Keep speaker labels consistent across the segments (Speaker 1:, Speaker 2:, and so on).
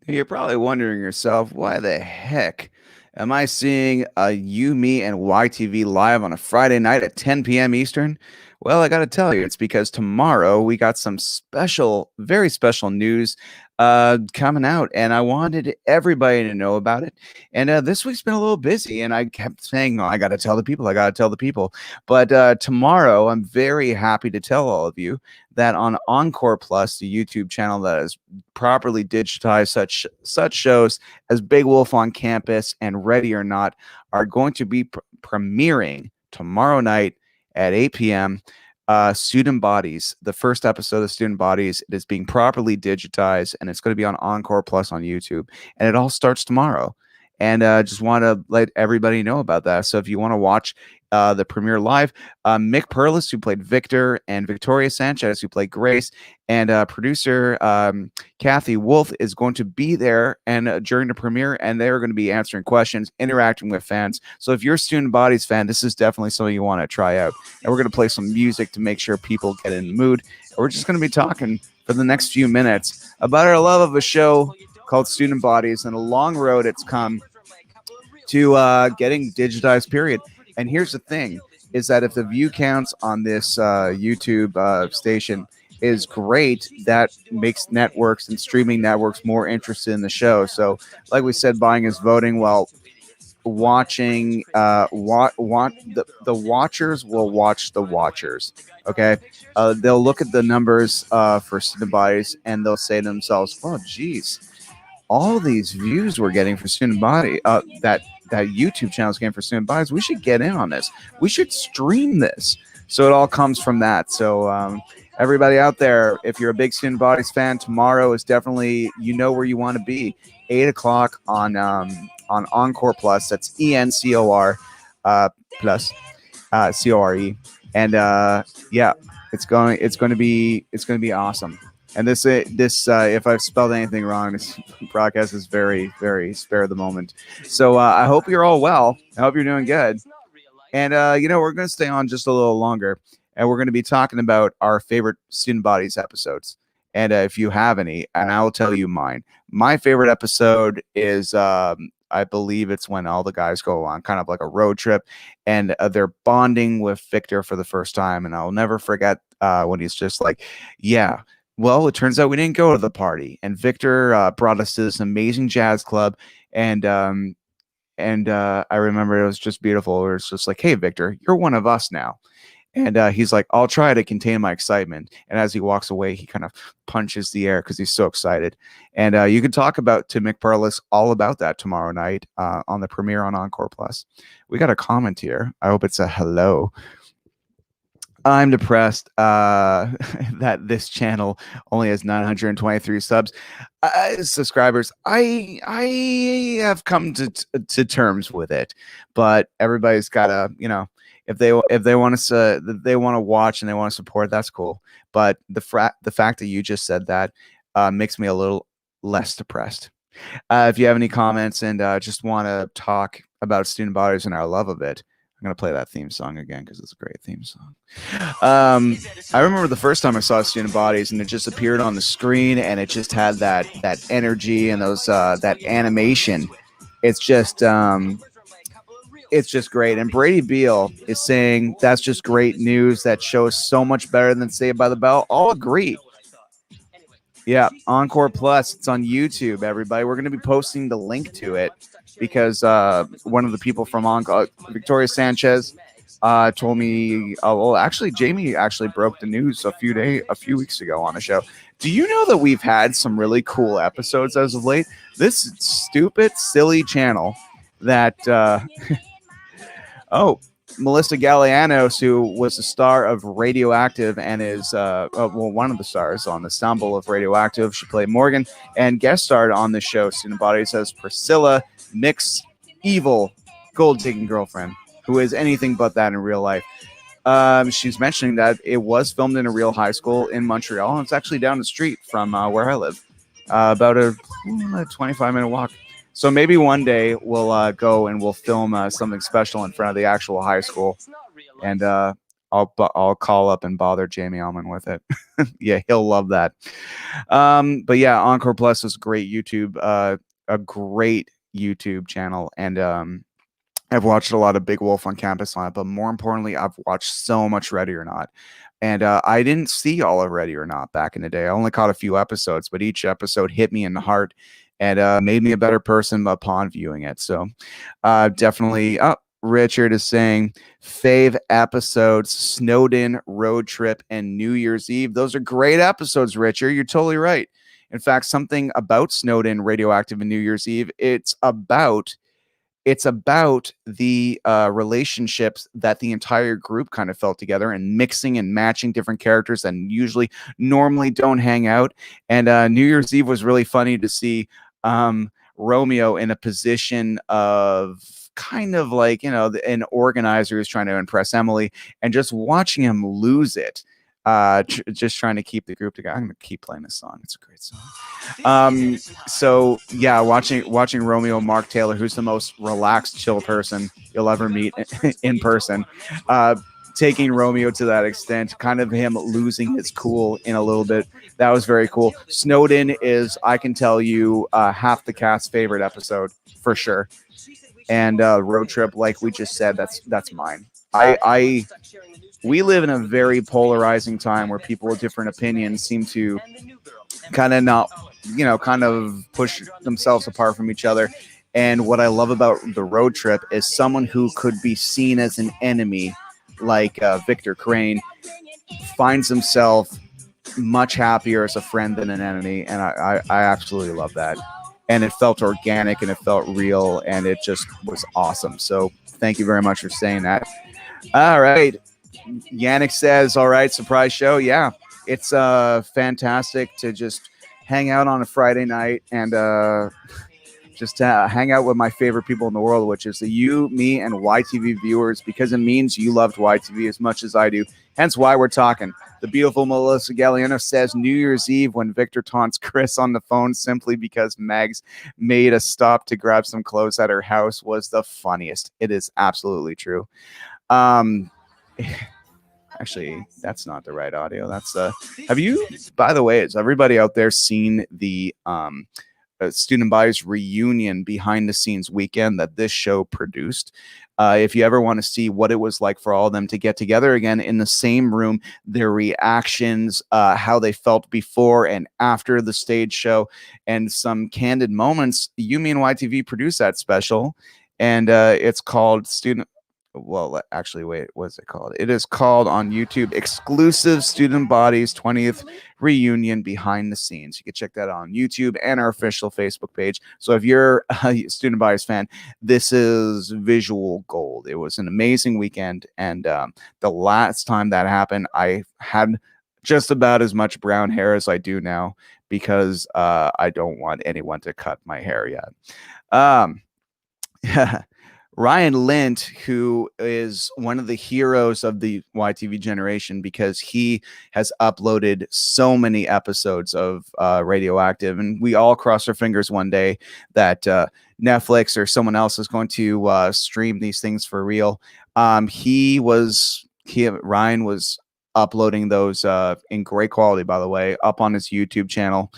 Speaker 1: You're probably wondering yourself, why the heck am I seeing You, Me, and YTV live on a Friday night at 10 p.m. Eastern? Well, I got to tell you, it's because tomorrow we got some special, very special news coming out, and I wanted everybody to know about it. And this week's been a little busy, and I kept saying, oh, I got to tell the people, I got to tell the people. But tomorrow, I'm very happy to tell all of you that on Encore Plus, the YouTube channel that is properly digitize such shows as Big Wolf on Campus and Ready or Not are going to be premiering tomorrow night at 8 p.m. Student Bodies, the first episode of Student Bodies, it is being properly digitized and it's going to be on Encore Plus on YouTube, and it all starts tomorrow. And just want to let everybody know about that. So if you want to watch the premiere live, Mick Perlis, who played Victor, and Victoria Sanchez, who played Grace, and producer Kathy Wolf is going to be there and during the premiere, and they're going to be answering questions, interacting with fans. So if you're a Student Bodies fan, this is definitely something you want to try out. And we're going to play some music to make sure people get in the mood. And we're just going to be talking for the next few minutes about our love of a show called Student Bodies and a long road it's come to getting digitized, period. And here's the thing, is that if the view counts on this YouTube station is great, that makes networks and streaming networks more interested in the show. So like we said, buying is voting. Well, watching the watchers will watch the watchers. Okay, they'll look at the numbers for Student Bodies and they'll say to themselves, oh geez, all these views we're getting for Student Body, that YouTube channel is getting for Student Bodies, we should get in on this. We should stream this. So it all comes from that. So everybody out there, if you're a big Student Bodies fan, tomorrow is definitely, you know where you want to be. 8 o'clock on Encore Plus. That's ENCOR plus CORE, and yeah, it's going to be awesome. And this if I've spelled anything wrong, this broadcast is very, very spare of the moment. So I hope you're all well. I hope you're doing good. And we're going to stay on just a little longer, and we're going to be talking about our favorite Student Bodies episodes. And if you have any, and I will tell you mine. My favorite episode is, I believe it's when all the guys go on kind of like a road trip, and they're bonding with Victor for the first time. And I'll never forget when he's just like, yeah, well, it turns out we didn't go to the party, and Victor brought us to this amazing jazz club, and I remember it was just beautiful. It was just like, hey, Victor, you're one of us now. And he's like, I'll try to contain my excitement. And as he walks away, he kind of punches the air because he's so excited. And you can talk to Mick Perlis all about that tomorrow night on the premiere on Encore Plus. We got a comment here. I hope it's a hello. I'm depressed that this channel only has 923 subscribers. I have come to terms with it, but everybody's gotta, if they want to watch and they want to support, that's cool. But the fact that you just said that makes me a little less depressed. If you have any comments and just want to talk about Student Bodies and our love of it, I'm going to play that theme song again because it's a great theme song. I remember the first time I saw Student Bodies and it just appeared on the screen and it just had that energy and those that animation. It's just great. And Brady Beal is saying that's just great news. That show is so much better than Saved by the Bell. I'll agree. Yeah, Encore Plus. It's on YouTube, everybody. We're going to be posting the link to it because one of the people from Encore, Victoria Sanchez, told me. Well, actually, Jamie actually broke the news a few weeks ago on the show. Do you know that we've had some really cool episodes as of late? This stupid, silly channel that. Oh, Melissa Gallianos, who was the star of Radioactive and is one of the stars on the ensemble of Radioactive. She played Morgan and guest starred on the show Student Bodies as Priscilla, Mick's evil gold-digging girlfriend, who is anything but that in real life. She's mentioning that it was filmed in a real high school in Montreal, and it's actually down the street from where I live, about a 25-minute walk. So maybe one day we'll go and we'll film something special in front of the actual high school, and I'll I'll call up and bother Jamie Allman with it. Yeah, he'll love that. But yeah, Encore Plus is a great YouTube channel, and I've watched a lot of Big Wolf on Campus on it, but more importantly, I've watched so much Ready or Not. And I didn't see all of Ready or Not back in the day. I only caught a few episodes, but each episode hit me in the heart and made me a better person upon viewing it. So definitely. Richard is saying fave episodes, Snowden, Road Trip, and New Year's Eve. Those are great episodes, Richard. You're totally right. In fact, something about Snowden, Radioactive, and New Year's Eve, it's about the relationships that the entire group kind of felt together, and mixing and matching different characters that usually normally don't hang out. And New Year's Eve was really funny to see Romeo in a position of kind of like, an organizer who's trying to impress Emily, and just watching him lose it. Just trying to keep the group together. I'm going to keep playing this song. It's a great song. So yeah, watching Romeo, Mark Taylor, who's the most relaxed, chill person you'll ever meet in person, taking Romeo to that extent, kind of him losing his cool in a little bit. That was very cool. Snowden is, I can tell you, half the cast's favorite episode for sure. And Road Trip, like we just said, that's mine. We live in a very polarizing time where people with different opinions seem to kind of push themselves apart from each other. And what I love about the Road Trip is someone who could be seen as an enemy, like Victor Crane, finds himself much happier as a friend than an enemy. And I absolutely love that. And it felt organic and it felt real, and it just was awesome. So thank you very much for saying that. All right. Yannick says, all right, surprise show. Yeah, it's fantastic to just hang out on a Friday night and just hang out with my favorite people in the world, which is you, me, and YTV viewers, because it means you loved YTV as much as I do. Hence why we're talking. The beautiful Melissa Galliano says New Year's Eve when Victor taunts Chris on the phone simply because Megs made a stop to grab some clothes at her house was the funniest. It is absolutely true. Actually, that's not the right audio. That's have you, by the way, has everybody out there seen the Student Bodies reunion behind the scenes weekend that this show produced? If you ever want to see what it was like for all of them to get together again in the same room, their reactions, how they felt before and after the stage show, and some candid moments, Yumi and YTV produced that special, and it's called actually, wait, what's it called? It is called on YouTube Exclusive Student Bodies 20th Reunion Behind the Scenes. You can check that out on YouTube and our official Facebook page. So if you're a Student Bodies fan, this is visual gold. It was an amazing weekend. And the last time that happened, I had just about as much brown hair as I do now, because I don't want anyone to cut my hair yet. Yeah. Ryan Lint, who is one of the heroes of the YTV generation because he has uploaded so many episodes of Radioactive, and we all cross our fingers one day that Netflix or someone else is going to stream these things for real. Ryan was uploading those in great quality, by the way, up on his YouTube channel,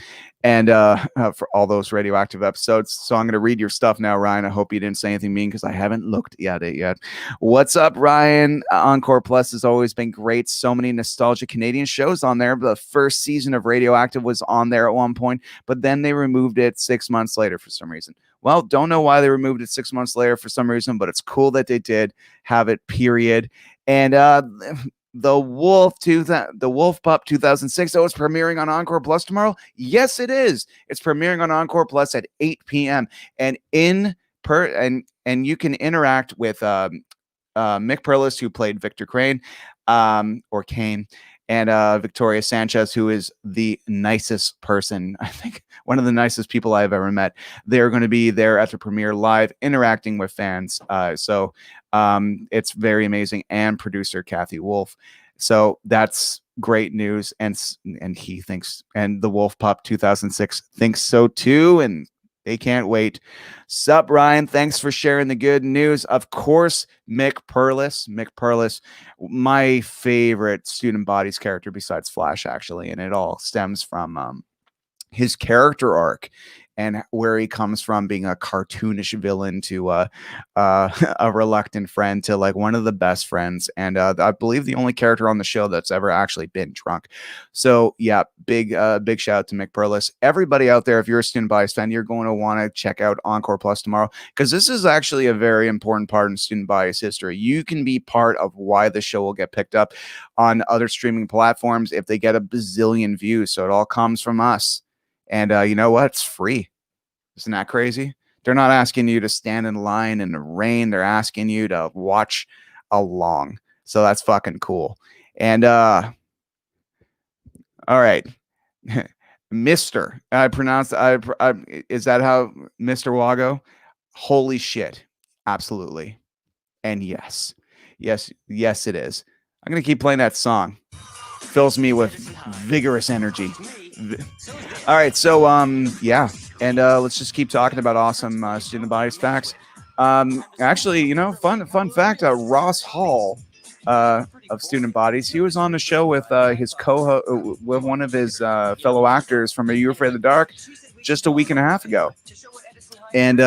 Speaker 1: and for all those Radioactive episodes. So I'm going to read your stuff now, Ryan. I hope you didn't say anything mean, because I haven't looked at it yet. What's up, Ryan? Encore Plus has always been great. So many nostalgic Canadian shows on there. The first season of Radioactive was on there at one point, but then they removed it 6 months later for some reason. Well, don't know why they removed it 6 months later for some reason, but it's cool that they did have it, period. And the Wolf Pup 2006. Oh, it's premiering on Encore Plus tomorrow. Yes, it is. It's premiering on Encore Plus at 8 p.m. and you can interact with Mick Perlis, who played Victor Crane, or Kane, and Victoria Sanchez, who is the nicest person, I think one of the nicest people I've ever met. They're going to be there at the premiere live, interacting with fans. So it's very amazing. And producer Kathy Wolf. So that's great news. And he thinks, and the Wolf Pup 2006 thinks so too. And They can't wait. Sup, Ryan? Thanks for sharing the good news. Of course, Mick Perlis. Mick Perlis, my favorite Student Bodies character besides Flash, actually, and it all stems from his character arc and where he comes from being a cartoonish villain to a reluctant friend to like one of the best friends, and I believe the only character on the show that's ever actually been drunk. So yeah, big shout out to Mick Perlis. Everybody out there, if you're a Student Bias fan, you're going to want to check out Encore Plus tomorrow, because this is actually a very important part in Student Bias history. You can be part of why the show will get picked up on other streaming platforms if they get a bazillion views. So it all comes from us. And you know what? It's free. Isn't that crazy? They're not asking you to stand in line in the rain. They're asking you to watch along. So that's fucking cool. And all right. Mr. I pronounced is that how Mr. Wago? Holy shit. Absolutely. And yes. Yes, it is. I'm going to keep playing that song. Fills me with vigorous energy. All right, so yeah, and let's just keep talking about awesome Student Bodies facts. Actually, you know, fun fact: Ross Hall of Student Bodies, he was on the show with his with one of his fellow actors from Are You Afraid of the Dark just a week and a half ago. And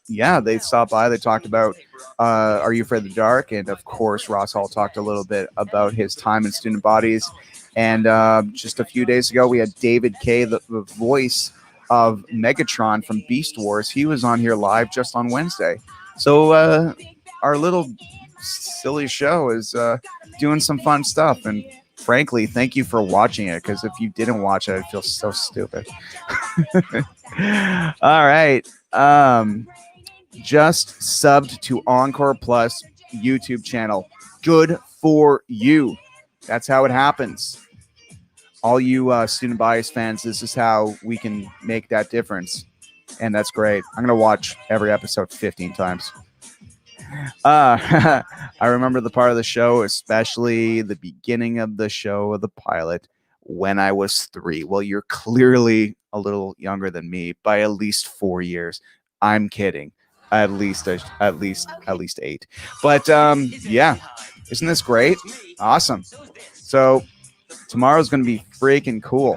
Speaker 1: yeah, they stopped by. They talked about Are You Afraid of the Dark, and of course, Ross Hall talked a little bit about his time in Student Bodies. And just a few days ago, we had David Kaye, the voice of Megatron from Beast Wars. He was on here live just on Wednesday. So our little silly show is doing some fun stuff. And frankly, thank you for watching it, because if you didn't watch it, I'd feel so stupid. All right. Just subbed to Encore Plus YouTube channel. Good for you. That's how it happens. All you Student Bias fans, this is how we can make that difference. And that's great. I'm going to watch every episode 15 times. I remember the part of the show, especially the beginning of the show of the pilot, when I was 3. Well, you're clearly a little younger than me by at least 4 years. I'm kidding. At least 8. But yeah, isn't this great? Awesome. So tomorrow's going to be freaking cool.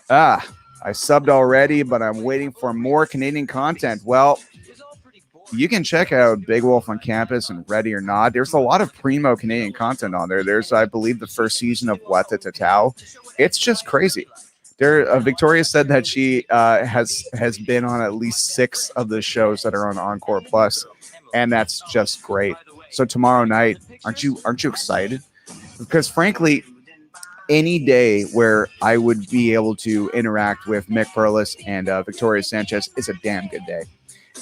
Speaker 1: I subbed already, but I'm waiting for more Canadian content. Well, you can check out Big Wolf on Campus and Ready or Not. There's a lot of primo Canadian content on there. There's, I believe, the first season of What the Tatao. It's just crazy. There, Victoria said that she has been on at least 6 of the shows that are on Encore Plus, and that's just great. So tomorrow night, aren't you excited? Because frankly, any day where I would be able to interact with Mick Perlis and Victoria Sanchez is a damn good day.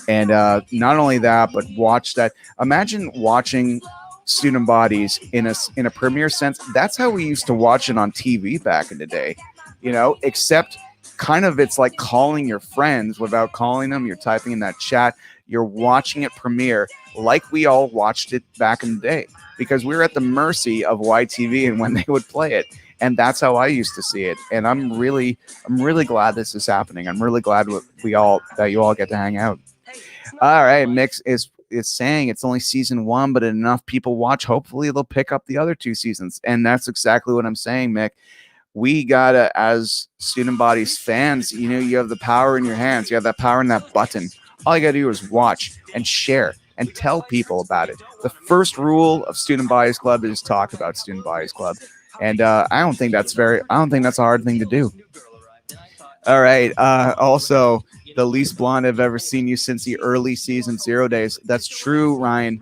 Speaker 1: And not only that, but watch that. Imagine watching Student Bodies in a premiere sense. That's how we used to watch it on TV back in the day. You know, except kind of it's like calling your friends without calling them. You're typing in that chat. You're watching it premiere like we all watched it back in the day, because we were at the mercy of YTV and when they would play it. And that's how I used to see it. And I'm really glad this is happening. I'm really glad that you all get to hang out. All right, Mix is saying it's only season 1, but enough people watch. Hopefully they'll pick up the other 2 seasons. And that's exactly what I'm saying, Mick. We gotta, as Student Bodies fans, you know, you have the power in your hands. You have that power in that button. All you gotta do is watch and share and tell people about it. The first rule of Student Bias Club is talk about Student Bias Club. And I don't think that's a hard thing to do. All right. Also, the least blonde I've ever seen you since the early season 0 days. That's true, Ryan.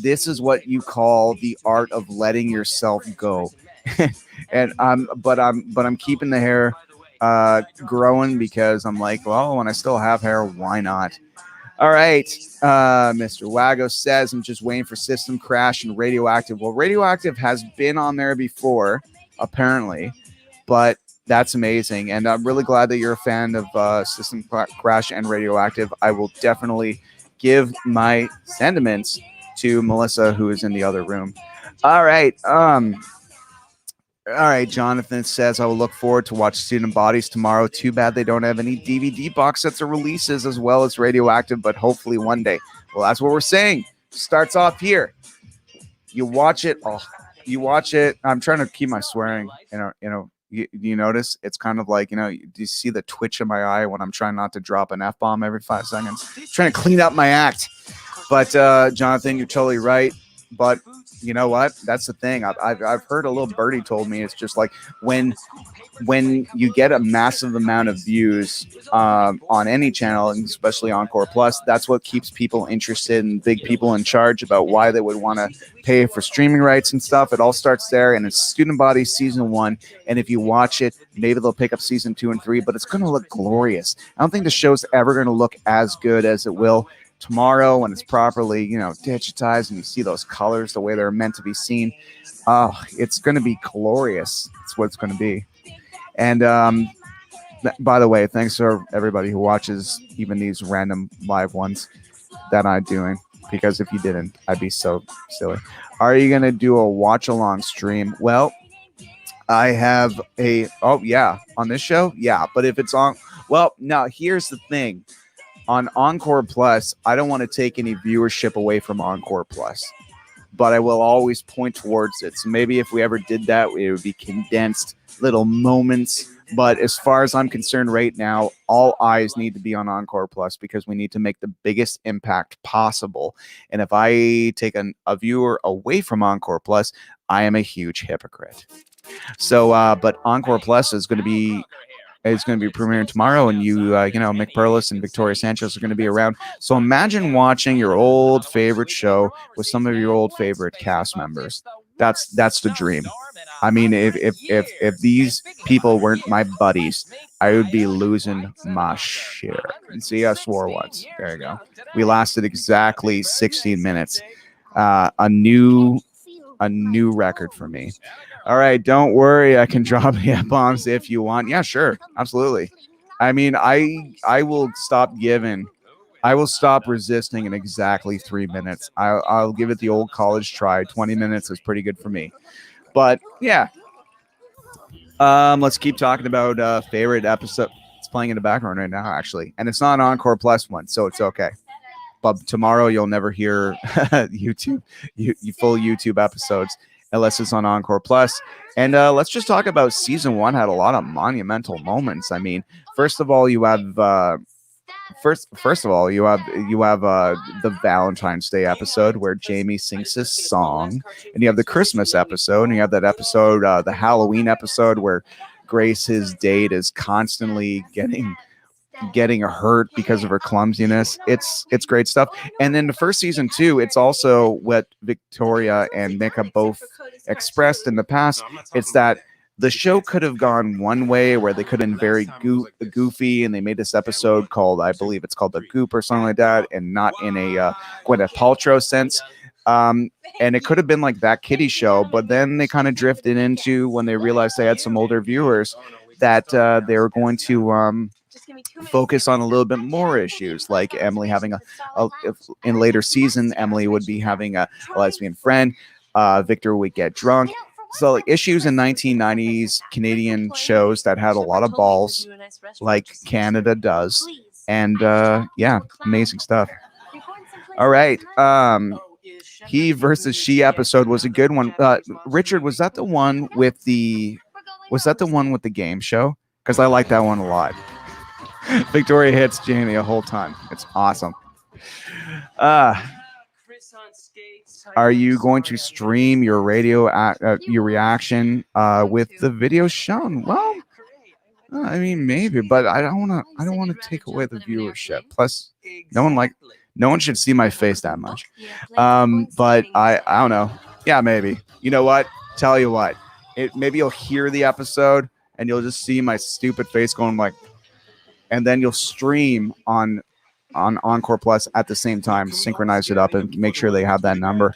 Speaker 1: This is what you call the art of letting yourself go. And but I'm keeping the hair growing, because I'm like, well, when I still have hair, why not? All right. Mr. Wago says, I'm just waiting for System Crash and Radioactive. Well, Radioactive has been on there before, apparently, but that's amazing. And I'm really glad that you're a fan of System Crash and Radioactive. I will definitely give my sentiments to Melissa, who is in the other room. All right. All right, Jonathan says I will look forward to watch Student Bodies tomorrow. Too bad they don't have any DVD box sets or releases as well as Radioactive, but hopefully one day. Well, that's what we're saying. Starts off here. You watch it. Oh, you watch it. I'm trying to keep my swearing. You notice it's kind of like, do you see the twitch in my eye when I'm trying not to drop an F-bomb every 5 seconds? Trying to clean up my act. But Jonathan, you're totally right. But you know what? That's the thing. I've heard a little birdie told me it's just like when you get a massive amount of views on any channel, and especially Encore Plus, that's what keeps people interested and big people in charge about why they would want to pay for streaming rights and stuff. It all starts there, and it's Student Body season 1. And if you watch it, maybe they'll pick up season 2 and 3, but it's going to look glorious. I don't think the show's ever going to look as good as it will tomorrow when it's properly, digitized and you see those colors the way they're meant to be seen. Oh, it's going to be glorious. It's what it's going to be. And by the way, thanks for everybody who watches even these random live ones that I'm doing, because if you didn't, I'd be so silly. Are you going to do a watch along stream? Well, I have on this show. Yeah. But if it's on, well, now here's the thing. On Encore Plus, I don't want to take any viewership away from Encore Plus, but I will always point towards it. So maybe if we ever did that, it would be condensed little moments. But as far as I'm concerned right now, all eyes need to be on Encore Plus because we need to make the biggest impact possible. And if I take a viewer away from Encore Plus, I am a huge hypocrite. So, but Encore Plus is going to be premiering tomorrow, and Mick Perlis and Victoria Sanchez are going to be around. So imagine watching your old favorite show with some of your old favorite cast members. That's the dream. I mean, if these people weren't my buddies, I would be losing my shit. And see, I swore once. There you go. We lasted exactly 16 minutes. A new record for me. All right, don't worry. I can drop bombs if you want. Yeah, sure, absolutely. I mean, I will stop giving. I will stop resisting in exactly 3 minutes. I'll give it the old college try. 20 minutes is pretty good for me. But yeah, let's keep talking about favorite episode. It's playing in the background right now, actually, and it's not an Encore Plus one, so it's okay. But tomorrow you'll never hear YouTube, full YouTube episodes unless it's on Encore Plus. And let's just talk about season 1 had a lot of monumental moments. I mean, first of all, you have the Valentine's Day episode where Jamie sings his song, and you have the Christmas episode, and you have that episode, the Halloween episode where Grace's date is constantly getting hurt because of her clumsiness. It's great stuff. And then the first season too, it's also what Victoria and Mick have both expressed in the past. It's that the show could have gone one way where they could have been very goofy, and they made this episode called, I believe it's called The Goop or something like that, and not in a Gwyneth Paltrow sense. And it could have been like that kiddie show, but then they kind of drifted into, when they realized they had some older viewers, that they were going to focus on a little bit more issues, like Emily having in later season, Emily would be having a lesbian friend, Victor would get drunk. So like issues in 1990s Canadian shows that had a lot of balls, like Canada does. And amazing stuff. All right. He versus she episode was a good one. Richard, was that the one with the game show? Because I like that one a lot. Victoria hits Jamie a whole ton. It's awesome. Are you going to stream your your reaction with the video shown? Well, I mean, maybe, but I don't want to take away the viewership. Plus, no one should see my face that much. But I don't know. Yeah, maybe. You know what? Tell you what. Maybe you'll hear the episode and you'll just see my stupid face going like, and then you'll stream on Encore Plus at the same time, synchronize it up and make sure they have that number.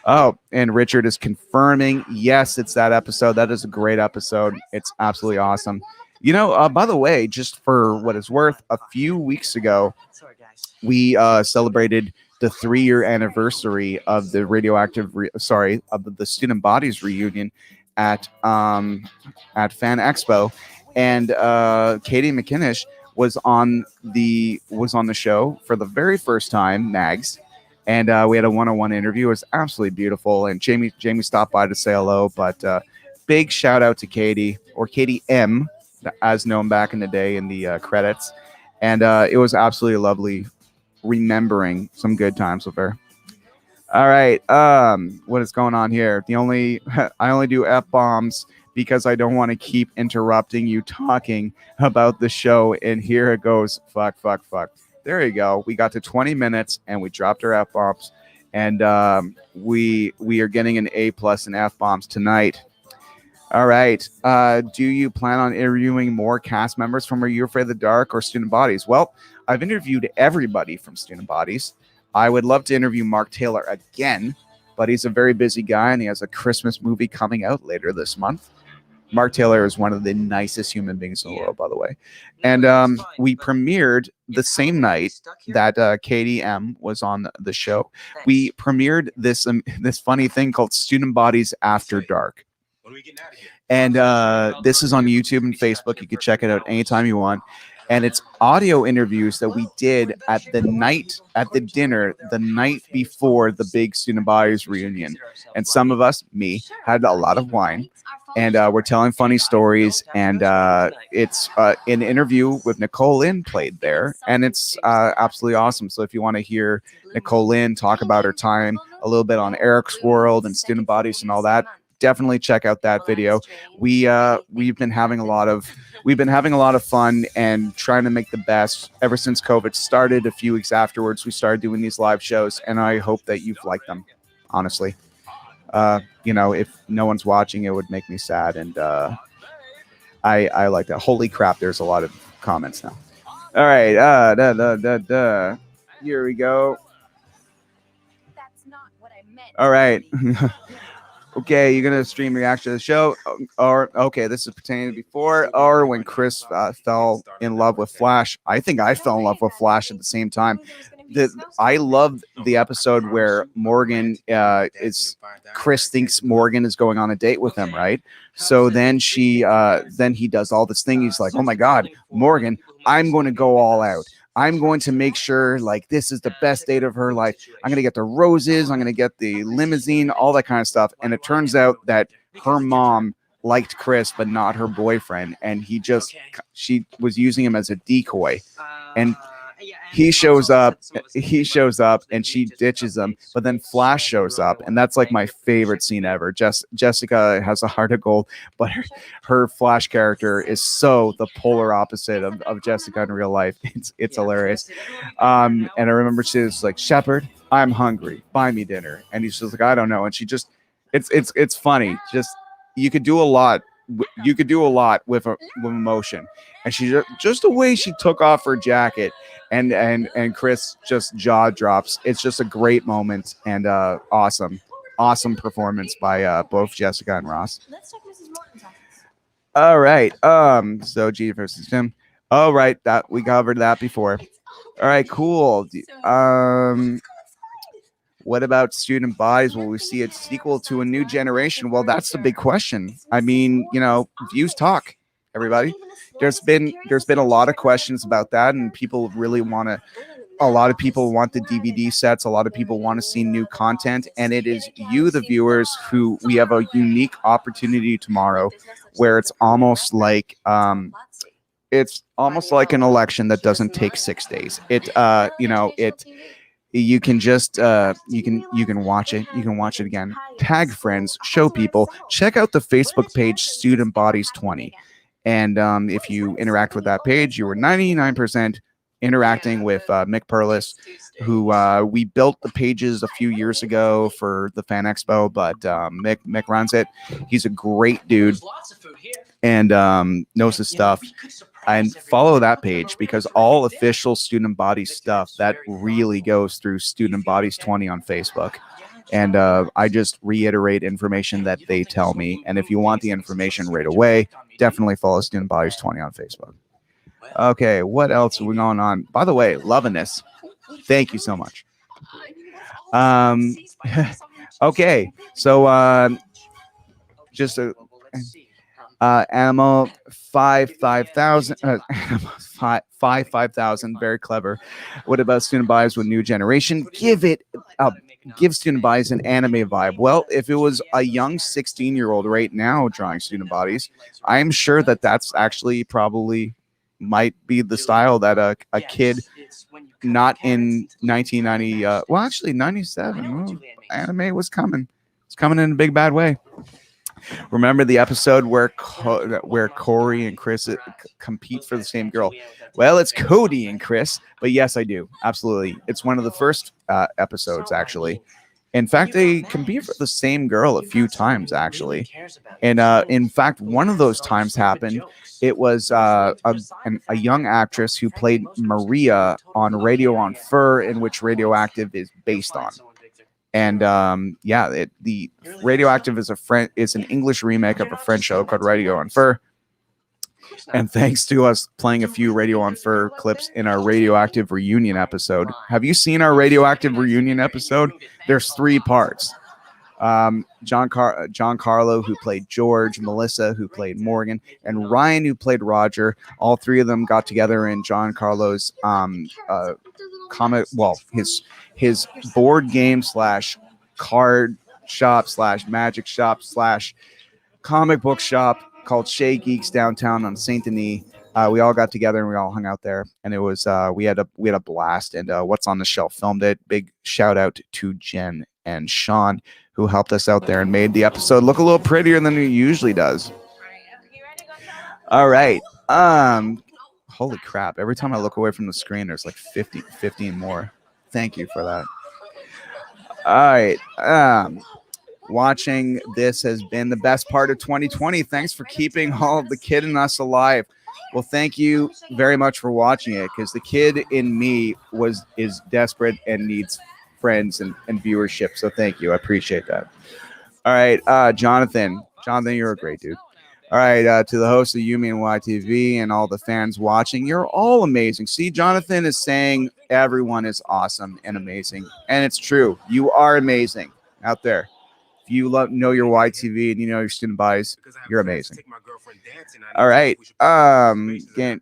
Speaker 1: Oh, and Richard is confirming, yes, it's that episode. That is a great episode. It's absolutely awesome. By the way, just for what it's worth, a few weeks ago, we celebrated the 3-year anniversary of the of the Student Bodies reunion at Fan Expo, and Katie McInnish was on the show for the very first time, Mags, and we had a one-on-one interview. It was absolutely beautiful, and Jamie stopped by to say hello. But big shout out to Katie, or Katie M, as known back in the day in the credits, and it was absolutely lovely remembering some good times with her. All right, what is going on here? I only do F bombs because I don't want to keep interrupting you talking about the show. And here it goes. Fuck, fuck, fuck. There you go. We got to 20 minutes and we dropped our F bombs, and we are getting an A plus in F bombs tonight. All right. Do you plan on interviewing more cast members from Are You Afraid of the Dark or Student Bodies? Well, I've interviewed everybody from Student Bodies. I would love to interview Mark Taylor again, but he's a very busy guy and he has a Christmas movie coming out later this month. Mark Taylor is one of the nicest human beings in the world, by the way. And we premiered the same night that Katie M was on the show. We premiered this funny thing called Student Bodies After Dark. And this is on YouTube and Facebook. You can check it out anytime you want. And it's audio interviews that we did at the dinner the night before the big Student Bodies reunion. And some of us, me, had a lot of wine, and we're telling funny stories. And it's an interview with Nicole Lynn played there, and it's absolutely awesome. So if you want to hear Nicole Lynn talk about her time a little bit on Eric's World and Student Bodies and all that, definitely check out that video. We've been having a lot of fun and trying to make the best ever since COVID started. A few weeks afterwards, we started doing these live shows, and I hope that you've liked them. Honestly, if no one's watching, it would make me sad, and I like that. Holy crap! There's a lot of comments now. All right, here we go.
Speaker 2: That's not what I meant.
Speaker 1: All right. Okay, you're gonna stream reaction to the show, or okay, this is pertaining to before, or when Chris fell in love with Flash. I think I fell in love with Flash at the same time. I loved the episode where Chris thinks Morgan is going on a date with him, right? So then he does all this thing. He's like, oh my God, Morgan, I'm going to go all out. I'm going to make sure like this is the best date of her life. I'm going to get the roses. I'm going to get the limousine, all that kind of stuff. And it turns out that her mom liked Chris, but not her boyfriend. And she was using him as a decoy. And he shows up and she ditches him, but then Flash shows up, and that's like my favorite scene ever. Jessica has a heart of gold, but her Flash character is so the polar opposite of Jessica in real life. It's hilarious. And I remember she was like, Shepard, I'm hungry, buy me dinner. And he's just like, I don't know. And she just it's funny. Just you could do a lot with emotion. And she just the way she took off her jacket and Chris just jaw drops. It's just a great moment, and awesome performance by both Jessica and Ross.
Speaker 2: Let's check Mrs. Morton's office.
Speaker 1: All right. So G versus Tim. All right, that we covered that before. All right, cool. What about Student Bodies? Will we see a sequel to A New Generation? Well, that's the big question. I mean, views talk, everybody. There's been a lot of questions about that, and people really a lot of people want the DVD sets. A lot of people want to see new content, and it is you, the viewers, who we have a unique opportunity tomorrow where it's almost like an election that doesn't take 6 days. You can just you can watch it. You can watch it again. Tag friends, show people. Check out the Facebook page Student Bodies 20. And if you interact with that page, you were 99% interacting with Mick Perlis, who we built the pages a few years ago for the Fan Expo, but Mick runs it. He's a great dude and knows his stuff. And follow that page, because all official Student Bodies stuff that really goes through Student Bodies 20 on Facebook. And I just reiterate information that they tell me. And if you want the information right away, definitely follow Student Bodies 20 on Facebook. Okay, what else are we going on? By the way, loving this. Thank you so much. Um, okay, so just a animal 5,000 animal 5,000 very clever. What about student buys with new generation? Give student bodies an anime vibe. Well, if it was a young 16-year-old right now drawing student bodies, I'm sure that that's actually probably might be the style that a kid not in 1990 well actually 97 anime was coming. It's coming in a big bad way. Remember the episode where Corey and Chris compete for the same girl? Well, it's Cody and Chris, but yes, I do. Absolutely. It's one of the first episodes, actually. In fact, they compete for the same girl a few times, actually. And in fact, one of those times happened. It was a young actress who played Maria on Radio on Fur, in which Radioactive is based on. And the Radioactive is an English remake of a French show called Radio on Fur. And thanks to us playing a few Radio on Fur clips in our Radioactive reunion episode. Have you seen our Radioactive reunion episode? There's 3 parts. John Carlo, who played George, Melissa, who played Morgan, and Ryan, who played Roger. All 3 of them got together in John Carlo's comic, well, his board game / card shop / magic shop / comic book shop called Shea Geeks downtown on Saint Denis. We all got together and we all hung out there, and it was we had a blast. And What's on the Shelf filmed it. Big shout out to Jen and Sean, who helped us out there and made the episode look a little prettier than it usually does. All right. Holy crap. Every time I look away from the screen, there's like 15 more. Thank you for that. All right. Watching this has been the best part of 2020. Thanks for keeping all of the kid in us alive. Well, thank you very much for watching it, because the kid in me is desperate and needs friends and viewership. So thank you. I appreciate that. All right. Jonathan, you're a great dude. All right, to the host of Yumi and YTV and all the fans watching, you're all amazing. See, Jonathan is saying everyone is awesome and amazing, and it's true. You are amazing out there. If you know your YTV and you know your student buys, you're amazing. All right. Again,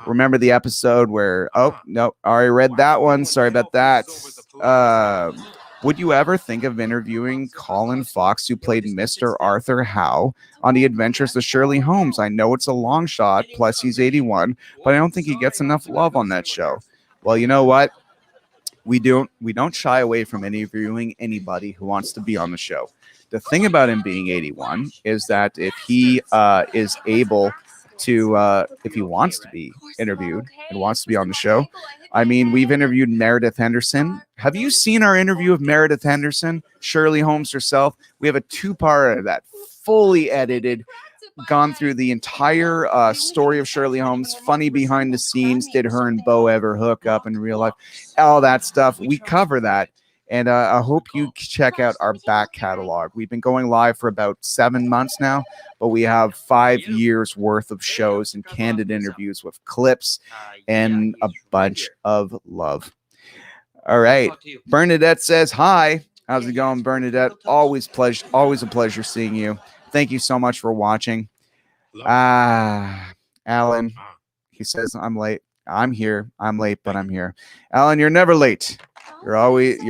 Speaker 1: remember the episode where? Oh no, I already read that one. Sorry about that. Would you ever think of interviewing Colin Fox, who played Mr. Arthur Howe on The Adventures of Shirley Holmes? I know it's a long shot, plus he's 81, but I don't think he gets enough love on that show. Well, you know what? We don't shy away from interviewing anybody who wants to be on the show. The thing about him being 81 is that if he is able to, if he wants to be interviewed and wants to be on the show, I mean, we've interviewed Meredith Henderson. Have you seen our interview of Meredith Henderson, Shirley Holmes herself? We have a 2-part of that, fully edited, gone through the entire story of Shirley Holmes, funny behind the scenes, did her and Bo ever hook up in real life, all that stuff. We cover that. And I hope you check out our back catalog. We've been going live for about 7 months now, but we have 5 years worth of shows and candid interviews with clips and a bunch of love. All right. Bernadette says, hi. How's it going, Bernadette? Always a pleasure seeing you. Thank you so much for watching. Alan, he says, I'm late. I'm here. I'm late, but I'm here. Alan, you're never late. You're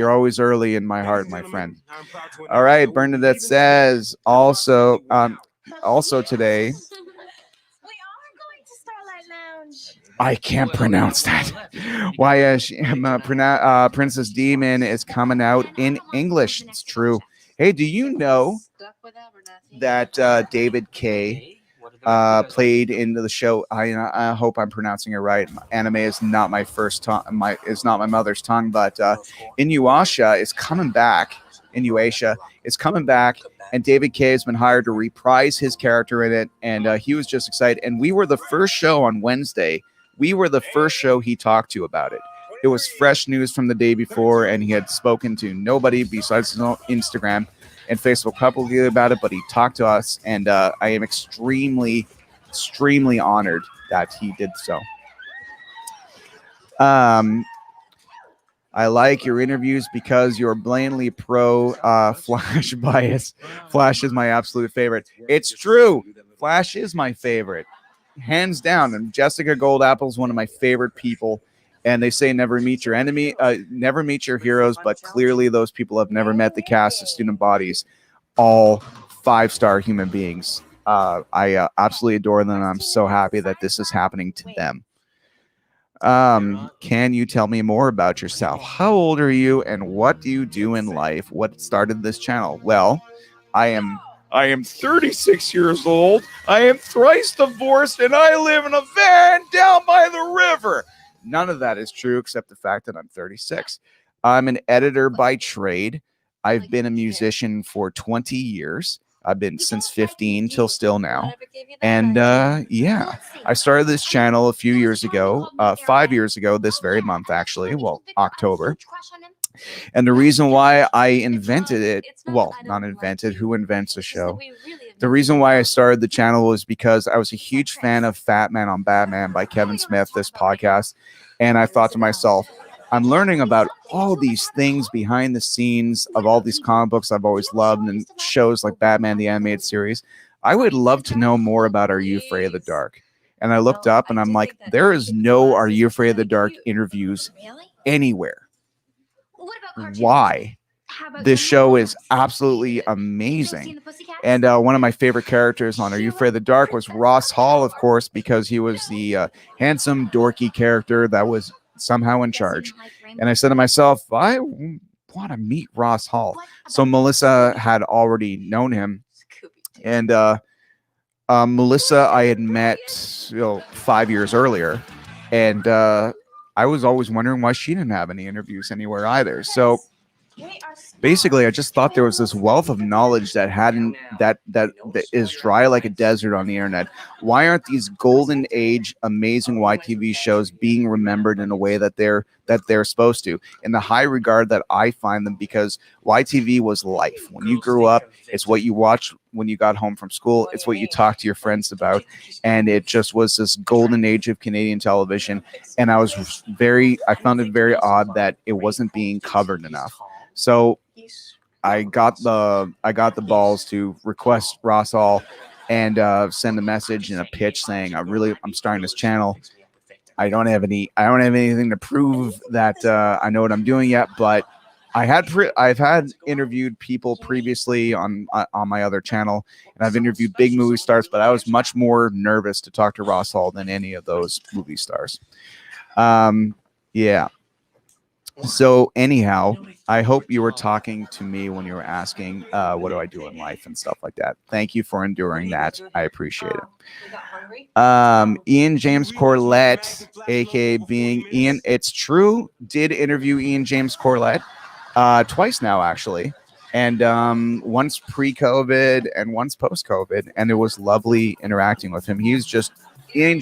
Speaker 1: always early in my heart, my friend. All right, Bernadette says also today. I can't pronounce that. Why? Princess Demon is coming out in English. It's true. Hey, do you know that David Kay played in the show? I hope I'm pronouncing it right. Anime is not my first tongue. It's not my mother's tongue, but Inuyasha is coming back. Inuyasha is coming back, and David Kay has been hired to reprise his character in it, and he was just excited. And we were the first show on Wednesday. We were the first show he talked to about it. It was fresh news from the day before, and he had spoken to nobody besides his own Instagram and Facebook publicly about it, but he talked to us, and I am extremely, extremely honored that he did so. I like your interviews because you're blatantly pro Flash bias. Flash is my absolute favorite. It's true. Flash is my favorite, hands down. And Jessica Goldapple is one of my favorite people. And they say never meet your enemy, never meet your heroes, but clearly those people have never met the cast of Student Bodies. All 5-star human beings. I absolutely adore them. I'm so happy that this is happening to them. Can you tell me more about yourself? How old are you and what do you do in life? What started this channel? Well, I am 36 years old. I am thrice divorced and I live in a van down by the river. None of that is true except the fact that I'm 36. I'm an editor by trade. I've been a musician for 20 years. I've been since 15 till still now. And yeah, I started this channel a few years ago, 5 years ago, this very month, actually. Well, October. And the reason why I invented it, well, not invented, who invents a show? The reason why I started the channel was because I was a huge fan of Fat Man on Batman by Kevin Smith, this podcast. And I thought to myself, I'm learning about all these things behind the scenes of all these comic books I've always loved and shows like Batman, the animated series. I would love to know more about Are You Afraid of the Dark? And I looked up and I'm like, there is no Are You Afraid of the Dark interviews anywhere. Why? This show is absolutely amazing. And one of my favorite characters on Are You Afraid of the Dark was Ross Hall, of course, because he was the handsome, dorky character that was somehow in charge. And I said to myself, I want to meet Ross Hall. So Melissa had already known him. And Melissa, I had met 5 years earlier. And I was always wondering why she didn't have any interviews anywhere either. So basically, I just thought there was this wealth of knowledge that is dry like a desert on the internet. Why aren't these golden age, amazing YTV shows being remembered in a way that they're supposed to? In the high regard that I find them, because YTV was life. When you grew up, it's what you watched when you got home from school. It's what you talked to your friends about, and it just was this golden age of Canadian television. And I found it very odd that it wasn't being covered enough. So I got the balls to request Ross Hall and send a message and a pitch saying I'm starting this channel. I don't have anything to prove that I know what I'm doing yet, but I've had interviewed people previously on my other channel, and I've interviewed big movie stars, but I was much more nervous to talk to Ross Hall than any of those movie stars. Yeah. So anyhow, I hope you were talking to me when you were asking what do I do in life and stuff like that. Thank you for enduring that. I appreciate it. Ian James Corlett, aka being Ian, it's true, did interview Ian James Corlett twice now, actually. And once pre-COVID and once post-COVID. And it was lovely interacting with him. Ian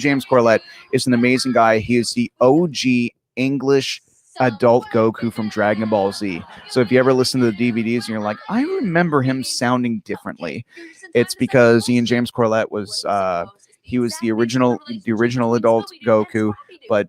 Speaker 1: James Corlett is an amazing guy. He is the OG English adult Goku from Dragon Ball Z. So if you ever listen to the DVDs and you're like, I remember him sounding differently, it's because Ian James Corlett was he was the original adult Goku, but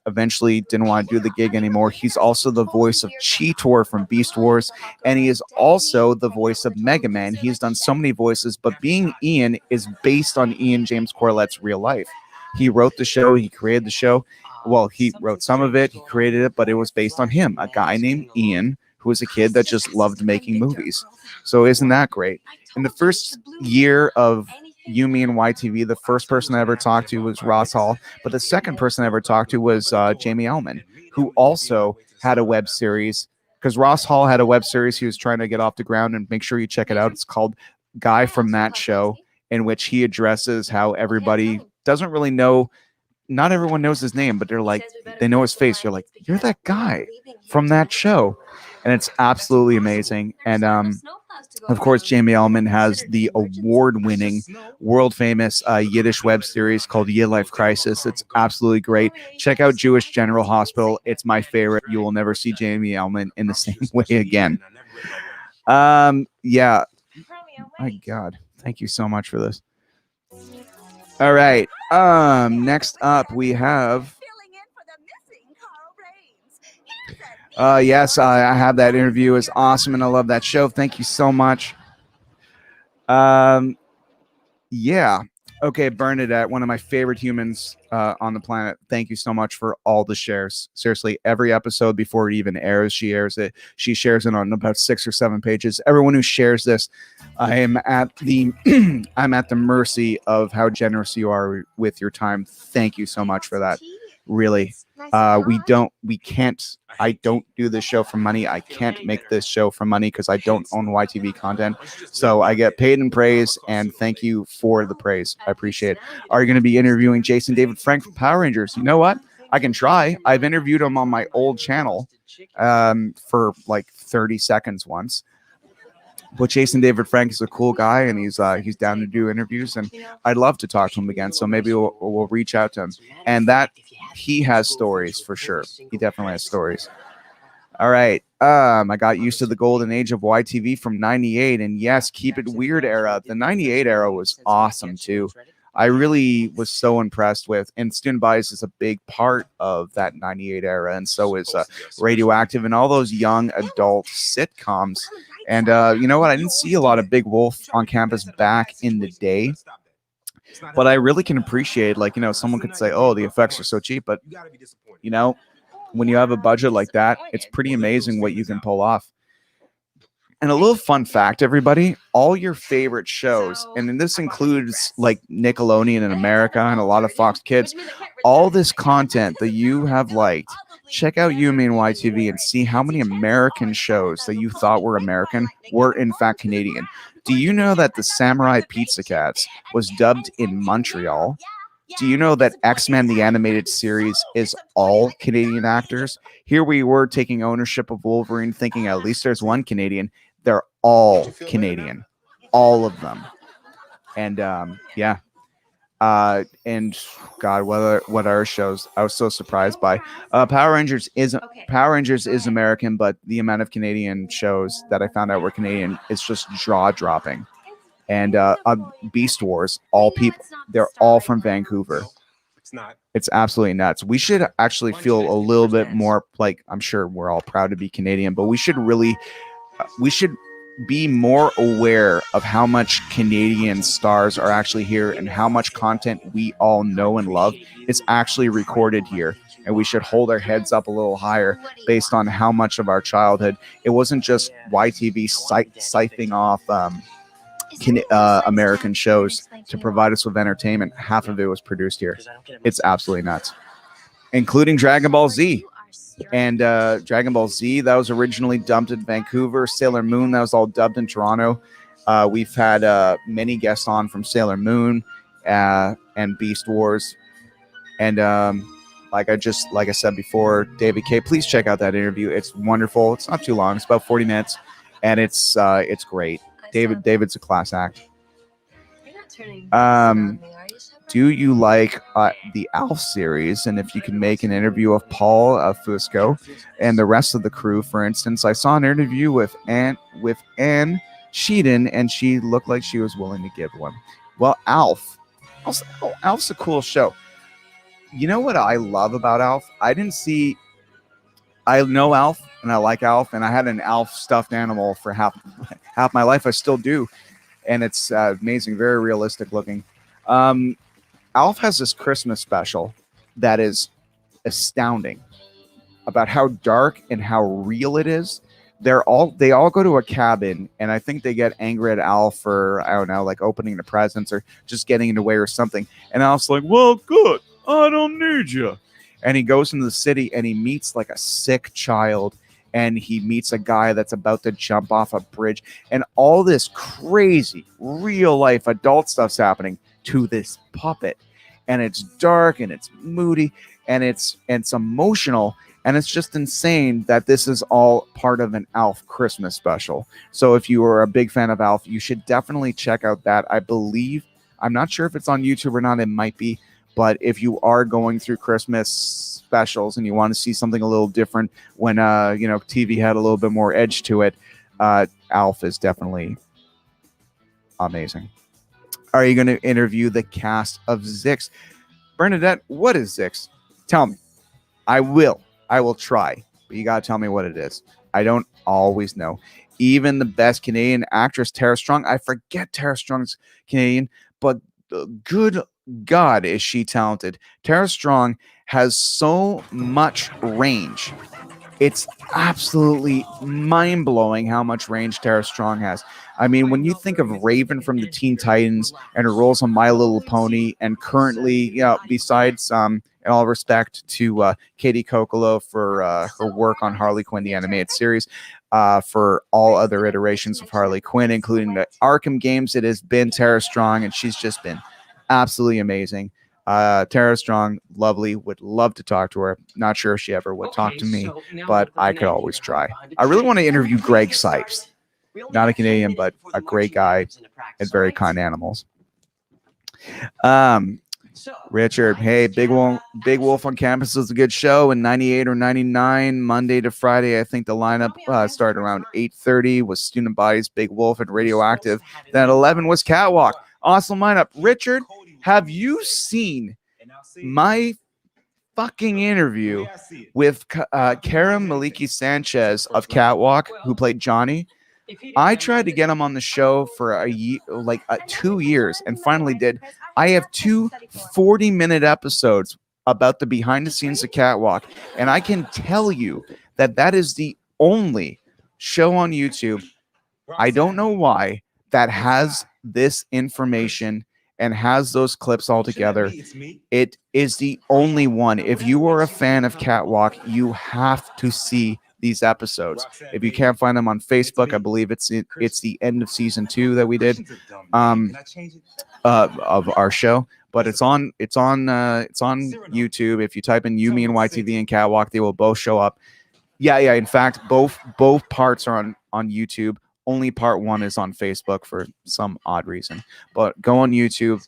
Speaker 1: eventually didn't want to do the gig anymore. He's also the voice of Cheetor from Beast Wars, and he is also the voice of Mega Man. He's done so many voices, but being Ian is based on Ian James Corlett's real life. He wrote the show, he created the show. Well, he wrote some of it, he created it, but it was based on him, a guy named Ian, who was a kid that just loved making movies. So isn't that great? In the first year of Yumi and YTV, the first person I ever talked to was Ross Hall, but the second person I ever talked to was Jamie Ellman, who also had a web series, because Ross Hall had a web series he was trying to get off the ground, and make sure you check it out. It's called Guy from That Show, in which he addresses how everybody doesn't really know. Not everyone knows his name, but they know his face. You're like, you're that guy from that show. And it's absolutely amazing. And of course, Jamie Ellman has the award-winning, world-famous Yiddish web series called Ye Life Crisis. It's absolutely great. Check out Jewish General Hospital. It's my favorite. You will never see Jamie Ellman in the same way again. Yeah. My God. Thank you so much for this. All right. Next up we have Yes, I have that interview. It's awesome, and I love that show. Thank you so much. Um, yeah. Okay, Bernadette, one of my favorite humans on the planet. Thank you so much for all the shares. Seriously, every episode before it even airs, she airs it. She shares it on about 6 or 7 pages. Everyone who shares this, I am at the I'm at the mercy of how generous you are with your time. Thank you so much for that. Really. We can't, I don't do this show for money. I can't make this show for money because I don't own YTV content. So I get paid in praise, and thank you for the praise. I appreciate it. Are you going to be interviewing Jason David Frank from Power Rangers? You know what? I can try. I've interviewed him on my old channel for like 30 seconds once. But Jason David Frank is a cool guy, and he's down to do interviews, and I'd love to talk to him again. So maybe we'll reach out to him. And that he has stories for sure. He definitely has stories. All right. I got used to the golden age of YTV from 98, and yes, keep it weird era. The 98 era was awesome too. I really was so impressed with, and Student Bias is a big part of that 98 era, and so is Radioactive and all those young adult sitcoms. And you know what? I didn't see a lot of Big Wolf on campus back in the day, but I really can appreciate, like, you know, someone could say, oh, the effects are so cheap, but, you know, when you have a budget like that, it's pretty amazing what you can pull off. And a little fun fact, everybody, all your favorite shows, and this includes like Nickelodeon in America and a lot of Fox Kids, all this content that you have liked, check out UMA and YTV and see how many American shows that you thought were American were in fact Canadian. Do you know that the Samurai Pizza Cats was dubbed in Montreal? Do you know that X-Men the animated series is all Canadian actors? Here we were taking ownership of Wolverine, thinking at least there's one Canadian. They're all Canadian, all of them. And yeah. And God, what are shows? I was so surprised by Power Rangers is American, but the amount of Canadian shows that I found out were Canadian is just jaw dropping. And Beast Wars, all people, they're all from Vancouver. It's absolutely nuts. We should actually feel a little bit more like, I'm sure we're all proud to be Canadian, but we should be more aware of how much Canadian stars are actually here and how much content we all know and love is actually recorded here. And we should hold our heads up a little higher based on how much of our childhood. It wasn't just YTV siphoning off American shows to provide us with entertainment. Half of it was produced here. It's absolutely nuts, including Dragon Ball Z. And Dragon Ball Z, that was originally dubbed in Vancouver. Sailor Moon, that was all dubbed in Toronto. We've had many guests on from Sailor Moon and Beast Wars. And like I said before, David K, please check out that interview. It's wonderful. It's not too long. It's about 40 minutes, and it's great. David's a class act. Do you like the ALF series? And if you can make an interview of Paul Fusco and the rest of the crew, for instance, I saw an interview with Anne Sheedon, and she looked like she was willing to give one. Well, ALF's a cool show. You know what I love about ALF? I know ALF and I like ALF, and I had an ALF stuffed animal for half my life. I still do, and it's amazing, very realistic looking. ALF has this Christmas special that is astounding about how dark and how real it is. They all go to a cabin, and I think they get angry at ALF for, I don't know, like opening the presents or just getting in the way or something. And ALF's like, well, good, I don't need you. And he goes into the city and he meets like a sick child, and he meets a guy that's about to jump off a bridge, and all this crazy real life adult stuff's happening to this puppet. And it's dark and it's moody and it's emotional, and it's just insane that this is all part of an ALF Christmas special. So if you are a big fan of ALF, you should definitely check out that. I believe, I'm not sure if it's on YouTube or not, it might be. But if you are going through Christmas specials and you want to see something a little different when TV had a little bit more edge to it, ALF is definitely amazing. Are you going to interview the cast of Zix? Bernadette, what is Zix? Tell me. I will try, but you got to tell me what it is. I don't always know. Even the best Canadian actress, Tara Strong, I forget Tara Strong's Canadian, but good God, is she talented. Tara Strong has so much range. It's absolutely mind-blowing how much range Tara Strong has. I mean, when you think of Raven from the Teen Titans and her roles on My Little Pony, and currently, besides, in all respect to Katie Kokolo for her work on Harley Quinn, the animated series, for all other iterations of Harley Quinn, including the Arkham games, it has been Tara Strong, and she's just been absolutely amazing. Tara Strong, lovely, would love to talk to her. Not sure if she ever would talk to me, but I could always try. I really want to interview Greg Sipes. Not a Canadian, but a great guy and very kind animals. Richard, hey, Big Wolf on Campus was a good show in 98 or 99, Monday to Friday. I think the lineup started around 8:30 was Student Bodies, Big Wolf, and Radioactive. Then at 11 was Catwalk. Awesome lineup. Richard, have you seen my fucking interview with Karen Maliki Sanchez of Catwalk, who played Johnny? I tried to get him on the show for a year, 2 years, and finally did. I have two 40-minute episodes about the behind the scenes of Catwalk, and I can tell you that is the only show on YouTube, I don't know why, that has this information and has those clips all together. It is the only one. If you are a fan of Catwalk, you have to see these episodes. If you can't find them on Facebook, I believe it's the end of season 2 that we did of our show, but it's on YouTube. If you type in You, Me, and YTV and Catwalk, they will both show up. Yeah. In fact, both parts are on YouTube. Only part 1 is on Facebook for some odd reason. But go on YouTube.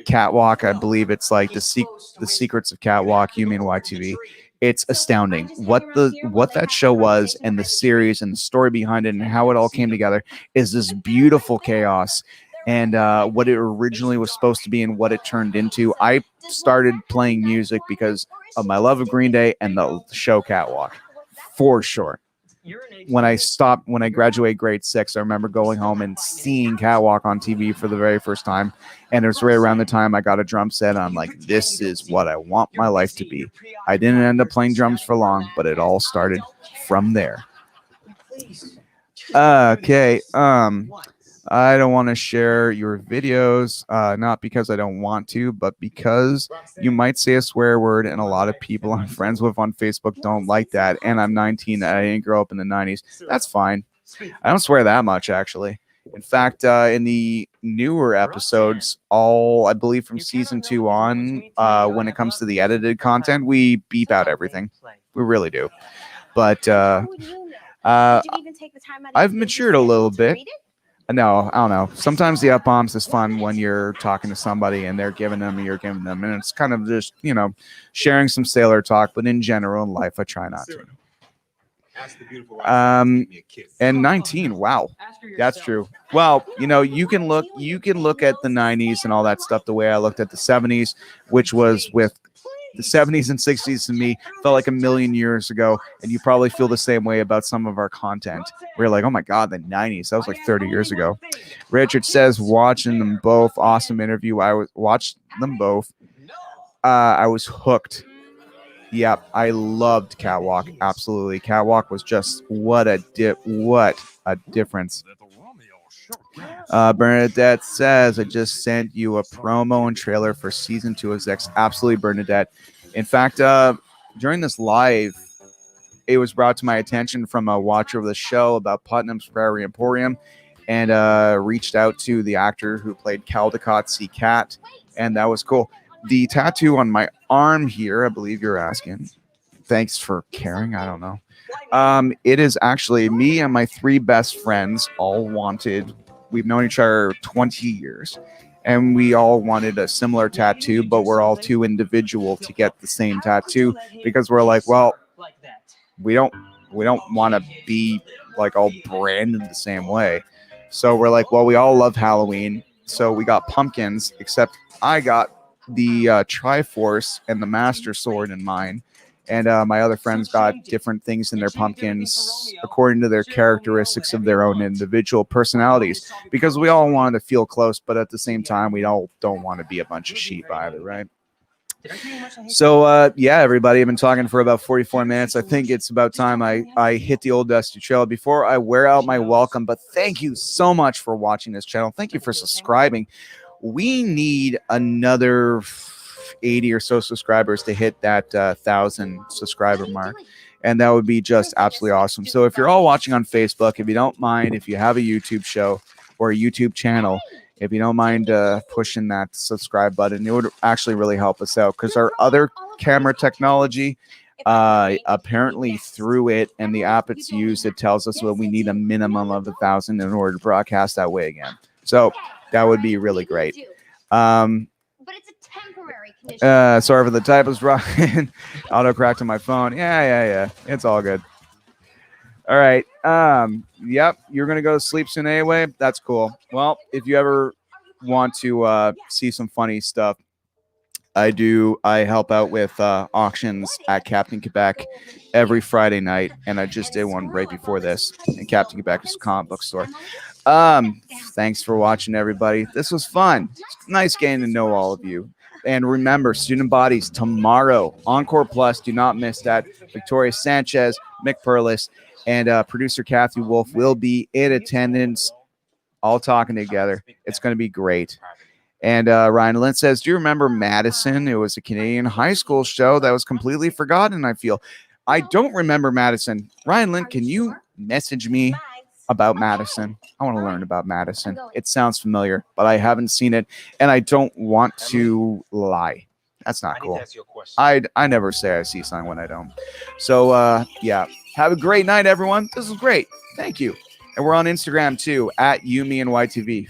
Speaker 1: Catwalk, I believe it's like the secrets of Catwalk, You, Me, and YTV. It's astounding what that show was, and the series and the story behind it and how it all came together is this beautiful chaos. And what it originally was supposed to be and what it turned into. I started playing music because of my love of Green Day and the show Catwalk, for sure. When I graduated grade 6, I remember going home and seeing Catwalk on TV for the very first time. And it was right around the time I got a drum set. And I'm like, this is what I want my life to be. I didn't end up playing drums for long, but it all started from there. Okay. I don't want to share your videos, not because I don't want to, but because you might say a swear word, and a lot of people I'm friends with on Facebook don't like that. And I'm 19, and I didn't grow up in the 90s. That's fine. I don't swear that much, actually. In fact, in the newer episodes, all I believe from season 2 on, when it comes to the edited content, we beep out everything. We really do. But I've matured a little bit. No, I don't know. Sometimes the F-bombs is fun when you're talking to somebody and they're giving them and you're giving them. And it's kind of just, sharing some sailor talk. But in general, in life, I try not to. And 19, wow. That's true. Well, you can look at the 90s and all that stuff the way I looked at the 70s, which was with the 70s and 60s to me felt like a million years ago, and you probably feel the same way about some of our content. We're like, oh my god, the 90s, that was like 30 years ago. Richard says, watching them both, awesome interview. I watched them both. I was hooked. Yep, I loved Catwalk. Absolutely, Catwalk was just what a difference. Bernadette says, I just sent you a promo and trailer for season 2 of Zex. Absolutely, Bernadette. In fact, during this live, it was brought to my attention from a watcher of the show about Putnam's Prairie Emporium, and reached out to the actor who played Caldecott C. Cat, and that was cool. The tattoo on my arm here, I believe you're asking. Thanks for caring. I don't know. It is actually me and my 3 best friends all wanted. We've known each other 20 years, and we all wanted a similar tattoo, but we're all too individual to get the same tattoo because we're like, well, we don't want to be like all branded the same way. So we're like, well, we all love Halloween, so we got pumpkins, except I got the Triforce and the Master Sword in mine, And my other friends got different things in their pumpkins according to their characteristics of their own individual personalities, because we all wanted to feel close, but at the same time, we all don't want to be a bunch of sheep either, right? So yeah, everybody, I've been talking for about 44 minutes. I think it's about time I hit the old dusty trail before I wear out my welcome. But thank you so much for watching this channel. Thank you for subscribing. We need another 80 or so subscribers to hit that 1,000 subscriber mark, and that would be just absolutely awesome. So if you're all watching on Facebook, if you don't mind, if you have a YouTube show or a YouTube channel, if you don't mind pushing that subscribe button, it would actually really help us out, because our other camera technology, apparently through it and the app it's used, it tells us that we need a minimum of 1,000 in order to broadcast that way again. So that would be really great. But it's a temporary condition. Sorry for the typos, Ryan. Auto-correct on my phone. Yeah. It's all good. All right. Yep. You're going to go to sleep soon anyway. That's cool. Well, if you ever want to see some funny stuff, I help out with auctions at Captain Quebec every Friday night. And I just did one right before this in Captain Quebec's comic book store. Thanks for watching, everybody. This was fun. It's nice getting to know all of you. And remember, student bodies tomorrow, Encore Plus. Do not miss that. Victoria Sanchez, Mick Perlis, and producer Kathy Wolf will be in attendance, all talking together. It's going to be great. And Ryan Lynn says, do you remember Madison? It was a Canadian high school show that was completely forgotten, I feel. I don't remember Madison. Ryan Lynn, can you message me about Madison? I want to learn about Madison. It sounds familiar, but I haven't seen it, and I don't want to lie. That's not cool. I never say I see something when I don't. So yeah, have a great night, everyone. This is great. Thank you. And we're on Instagram too, at Yumi and YTV.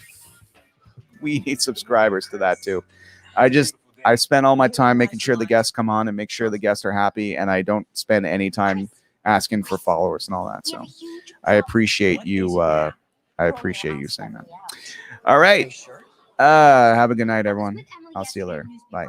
Speaker 1: We need subscribers to that too. I spend all my time making sure the guests come on and make sure the guests are happy, and I don't spend any time asking for followers and all that. So I appreciate you. I appreciate you saying that. All right. Have a good night, everyone. I'll see you later. Bye.